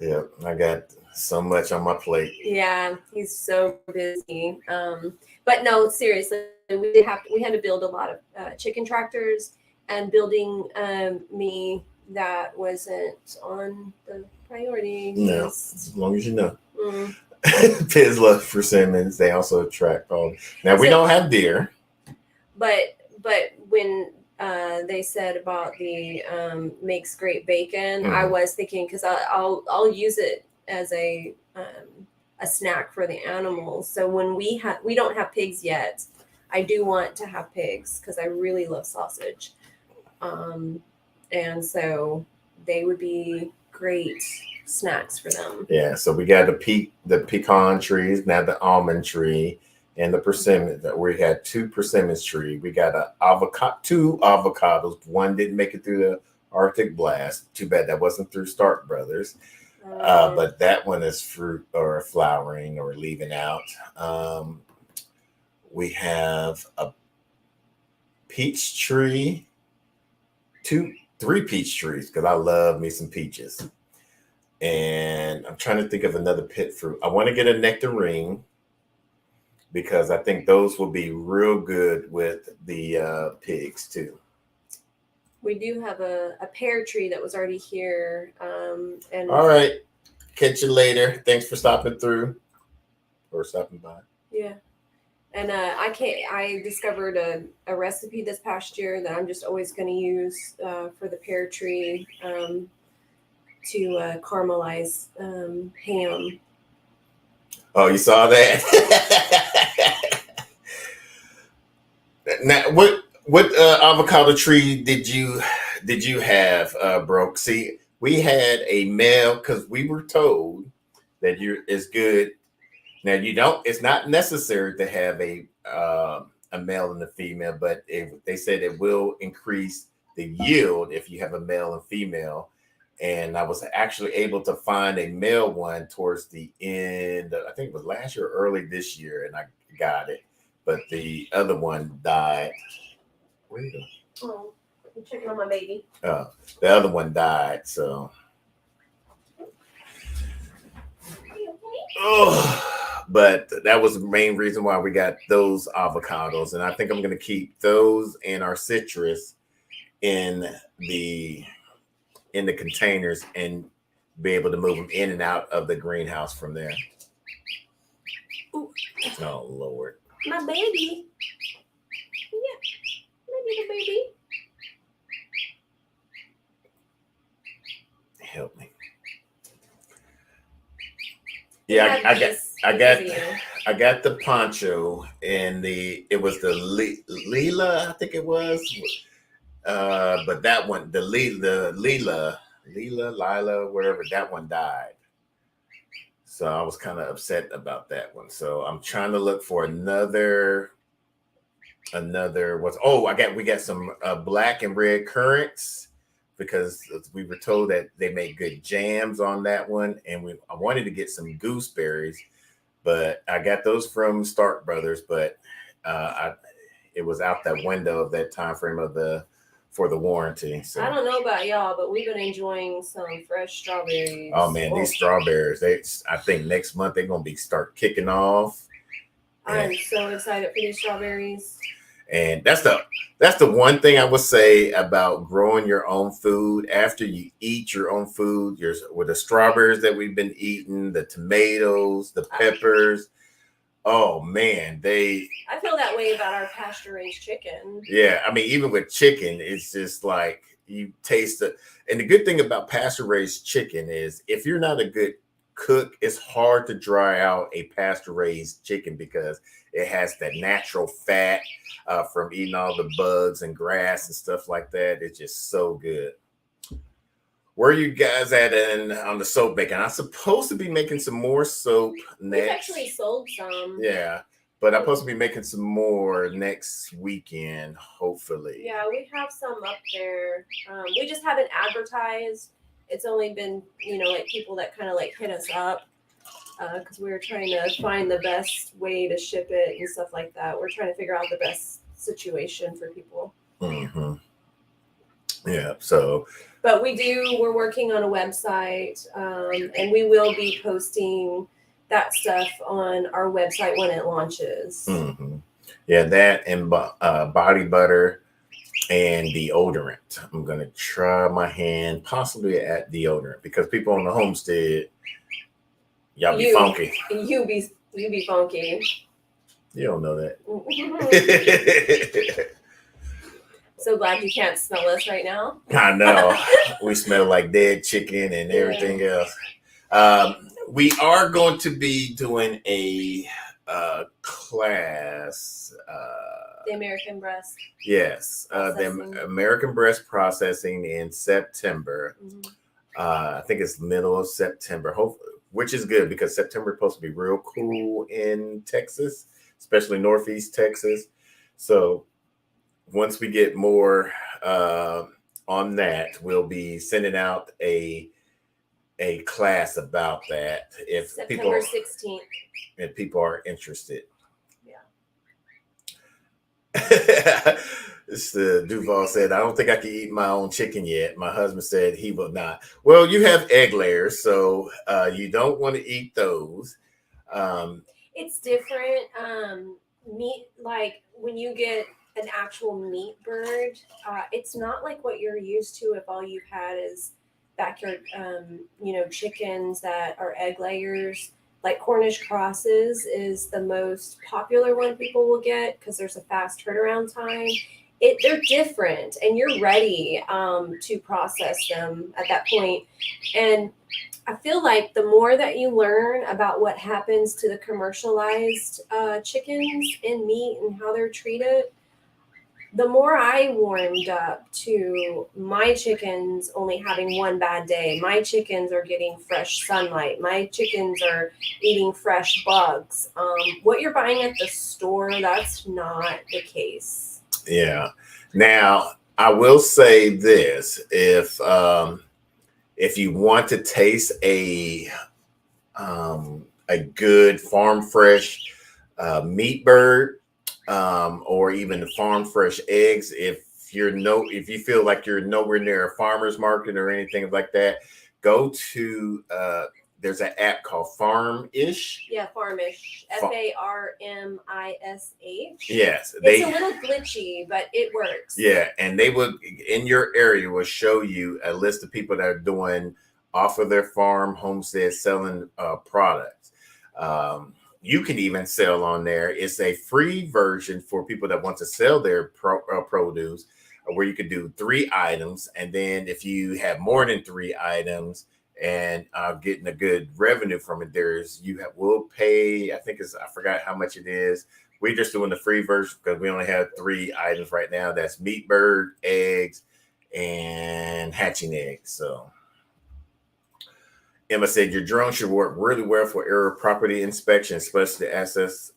Yeah, I got so much on my plate. Yeah, he's so busy. But no, seriously, we had to build a lot of chicken tractors, and building me that wasn't on the priority No, list. as long as you know. Pigs love persimmons. They also attract all. Now we don't have deer. But when they said about the makes great bacon, I was thinking, because I'll use it as a snack for the animals. So when we don't have pigs yet, I do want to have pigs because I really love sausage, and so they would be great snacks for them. Yeah, so we got the pecan trees, now the almond tree, and the persimmon. We had 2 persimmons tree. We got two avocados. One didn't make it through the Arctic blast. Too bad that wasn't through Stark Brothers. But that one is fruit or flowering or leaving out. We have a peach tree, 3 peach trees, because I love me some peaches. And I'm trying to think of another pit fruit. I want to get a nectarine because I think those will be real good with the pigs too. We do have a pear tree that was already here. And all right, catch you later. Thanks for stopping through or stopping by. Yeah. And I discovered a recipe this past year that I'm just always going to use for the pear tree to caramelize ham. Oh, you saw that? Now, what avocado tree did you have, bro? See, we had a male because we were told that it's good. Now you don't. It's not necessary to have a male and a female, but they said it will increase the yield if you have a male and female. And I was actually able to find a male one towards the end. I think it was last year or early this year, and I got it. But the other one died. Where you go? Oh, I'm checking on my baby. The other one died. So. Oh, but that was the main reason why we got those avocados, and I think I'm going to keep those and our citrus in the containers and be able to move them in and out of the greenhouse from there. Ooh. Oh Lord, my baby. Yeah, my baby. Help me. Yeah, I got the poncho and it was the Lila, I think it was. But that one, the Lila, whatever, that one died. So I was kind of upset about that one. So I'm trying to look for another we got some black and red currants because we were told that they make good jams on that one, and I wanted to get some gooseberries, but I got those from Stark Brothers, but it was out that window of that time frame for the warranty. So I don't know about y'all, but we've been enjoying some fresh strawberries. Oh man, these strawberries! I think next month they're gonna start kicking off. I'm so excited for these strawberries. And that's the one thing I would say about growing your own food. After you eat your own food, with the strawberries that we've been eating, the tomatoes, the peppers. Oh man, I feel that way about our pasture-raised chicken. Yeah, I mean, even with chicken, it's just like you taste it. And the good thing about pasture-raised chicken is if you're not a good cook, it's hard to dry out a pasture raised chicken because it has that natural fat from eating all the bugs and grass and stuff like that. It's just so good. Where are you guys at on the soap making? I'm supposed to be making some more soap next. We've actually sold some. Yeah, but I'm supposed to be making some more next weekend, hopefully. Yeah, we have some up there. We just haven't advertised. It's only been, like people that kind of like hit us up because we were trying to find the best way to ship it and stuff like that. We're trying to figure out the best situation for people. Mm-hmm. Yeah, so. But we're working on a website, and we will be posting that stuff on our website when it launches. Mm-hmm. Yeah, that and body butter and deodorant. I'm going to try my hand possibly at deodorant because people on the homestead, y'all be funky. You be funky. You don't know that. So glad you can't smell us right now. I know. We smell like dead chicken and everything else. We are going to be doing a class. The American breast. Yes. The American breast processing in September. Mm-hmm. I think it's middle of September, which is good because September is supposed to be real cool in Texas, especially Northeast Texas. So once we get more on that, we'll be sending out a class about that if September 16th. If people are interested. Yeah. Duval said, I don't think I can eat my own chicken yet. My husband said he will not. Well, you have egg layers, so you don't want to eat those. It's different. Meat, like when you get an actual meat bird, it's not like what you're used to if all you've had is backyard, chickens that are egg layers. Like Cornish crosses is the most popular one people will get because there's a fast turnaround time. They're different, and you're ready to process them at that point. And I feel like the more that you learn about what happens to the commercialized chickens and meat and how they're treated, the more I warmed up to my chickens only having one bad day. My chickens are getting fresh sunlight. My chickens are eating fresh bugs. What you're buying at the store, that's not the case. Yeah. Now, I will say this. If you want to taste a good farm fresh meat bird, or even farm fresh eggs, if you feel like you're nowhere near a farmer's market or anything like that, go to there's an app called Farmish. Yeah, Farmish. Farmish. Yes. It's a little glitchy, but it works. Yeah, and they would, in your area, will show you a list of people that are doing off of their farm, homestead, selling products. You can even sell on there. It's a free version for people that want to sell their produce, where you could do 3 items. And then if you have more than 3 items and getting a good revenue from it, we'll pay, I forgot how much it is. We're just doing the free version because we only have 3 items right now. That's meat bird, eggs, and hatching eggs. So Emma said, your drone should work really well for area property inspection, especially access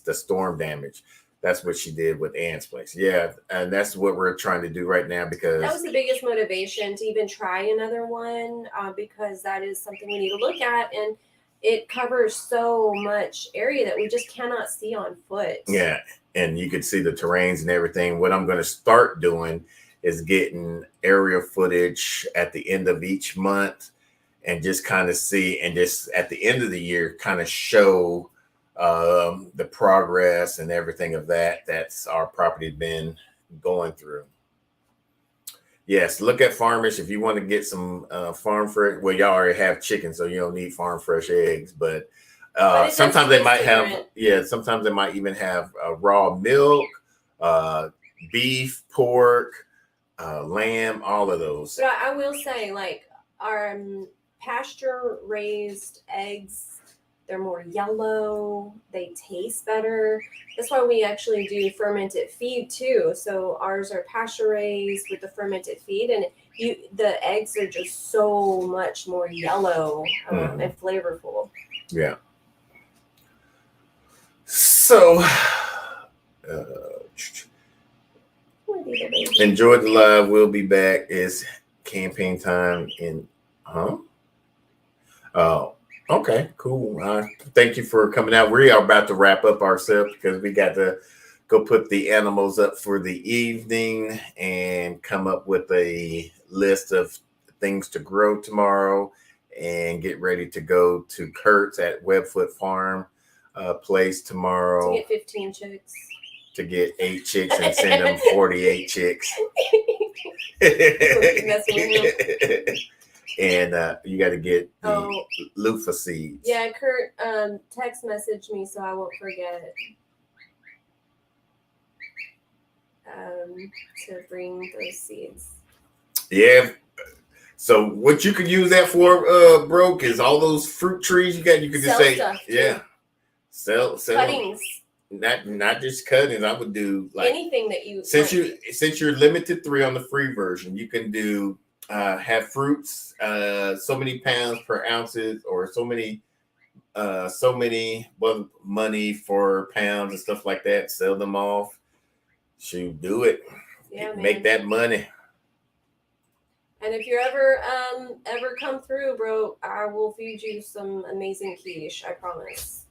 the storm damage. That's what she did with Ann's place. Yeah, and that's what we're trying to do right now because that was the biggest motivation to even try another one because that is something we need to look at, and it covers so much area that we just cannot see on foot. Yeah, and you could see the terrains and everything. What I'm going to start doing is getting aerial footage at the end of each month and just kind of see, and just at the end of the year kind of show the progress and everything of that's our property been going through. Yes, look at Farmish if you want to get some farm fresh. Well, y'all already have chicken, so you don't need farm fresh eggs. But sometimes they might have, sometimes they might even have raw milk, beef, pork, lamb, all of those. But I will say, like, our pasture raised eggs, they're more yellow, they taste better. That's why we actually do fermented feed too. So ours are pasture raised with the fermented feed, and the eggs are just so much more yellow and flavorful. Yeah. So enjoy the live. We'll be back. It's campaign time in Oh, okay, cool. Thank you for coming out. We are about to wrap up ourselves because we got to go put the animals up for the evening and come up with a list of things to grow tomorrow and get ready to go to Kurt's at Webfoot Farm place tomorrow. To get 15 chicks. To get 8 chicks and send them 48 chicks. And you got to get the loofah seeds. Yeah, Kurt text messaged me, so I won't forget to bring those seeds. Yeah. So what you could use that for, broke, is all those fruit trees you got. You could just say, yeah, sell cuttings. Not just cuttings. I would do like anything that you since you're limited 3 on the free version, you can do. Have fruits, so many pounds per ounces, or so many money for pounds and stuff like that. Sell them off. Shoot, do it. Yeah, make that money. And if you're ever come through, bro, I will feed you some amazing quiche. I promise.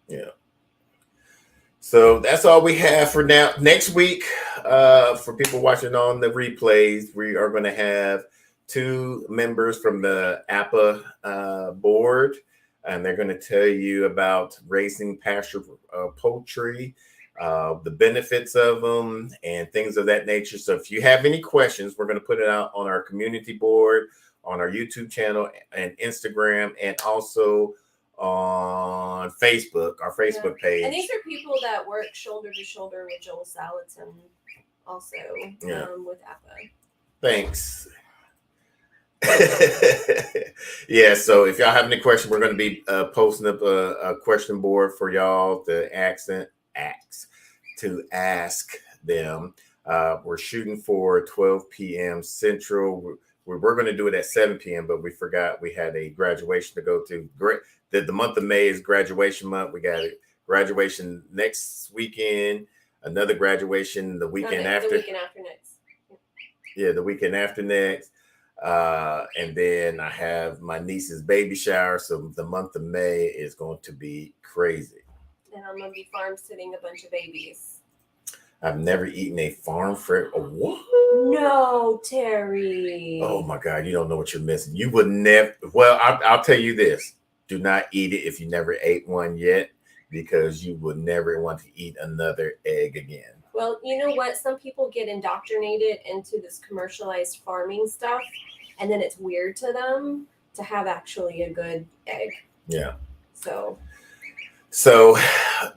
Yeah. So that's all we have for now. Next week, for people watching on the replays, we are going to have 2 members from the APA board, and they're going to tell you about raising pasture poultry, the benefits of them, and things of that nature. So if you have any questions, we're going to put it out on our community board, on our YouTube channel and Instagram, and also on Facebook, our Facebook page. And these are people that work shoulder to shoulder with Joel Salatin, also with APA. Thanks. Yeah, so if y'all have any questions, we're going to be posting up a question board for y'all to ask them. We're shooting for 12 p.m. Central. We're going to do it at 7 p.m., but we forgot we had a graduation to go to. The month of May is graduation month. We got a graduation next weekend, another graduation the weekend after. The weekend after next. Yeah, the weekend after next. And then I have my niece's baby shower. So the month of May is going to be crazy. And I'm going to be farm sitting a bunch of babies. I've never eaten a farm fresh. What? No, Terry. Oh my God, you don't know what you're missing. You would never. Well, I'll tell you this: do not eat it if you never ate one yet, because you would never want to eat another egg again. Well, you know what? Some people get indoctrinated into this commercialized farming stuff, and then it's weird to them to have actually a good egg. Yeah. So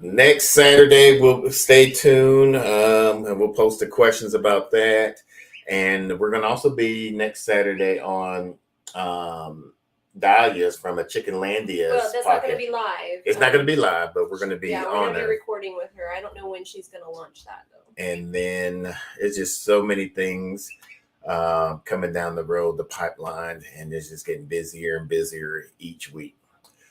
next Saturday, we'll stay tuned, and we'll post the questions about that. And we're going to also be next Saturday on Dahlia's from a Chickenlandia's. Well, that's not going to be live. It's not going to be live, but we're going to be we're on going to be there. recording with her. I don't know when she's going to launch that, though. And then it's just so many things coming down the road, the pipeline, and it's just getting busier and busier each week.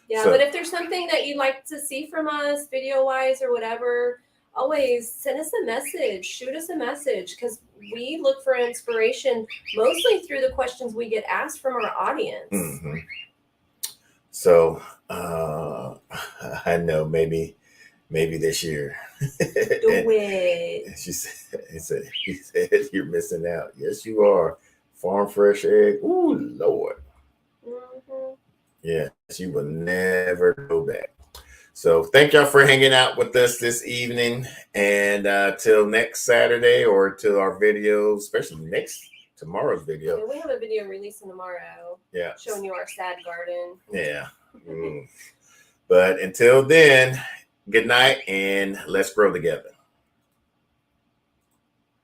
Yeah, but if there's something that you'd like to see from us, video-wise or whatever, always send us a message. Shoot us a message, because we look for inspiration mostly through the questions we get asked from our audience. Mm-hmm. So I know maybe this year. Do it. He said, you're missing out. Yes, you are. Farm fresh egg. Ooh, Lord. Mm-hmm. Yes, you will never go back. So thank y'all for hanging out with us this evening. And till next Saturday, or till our video, especially tomorrow's video. Yeah, we have a video releasing tomorrow. Yeah. Showing you our sad garden. Yeah. But until then, good night, and let's grow together.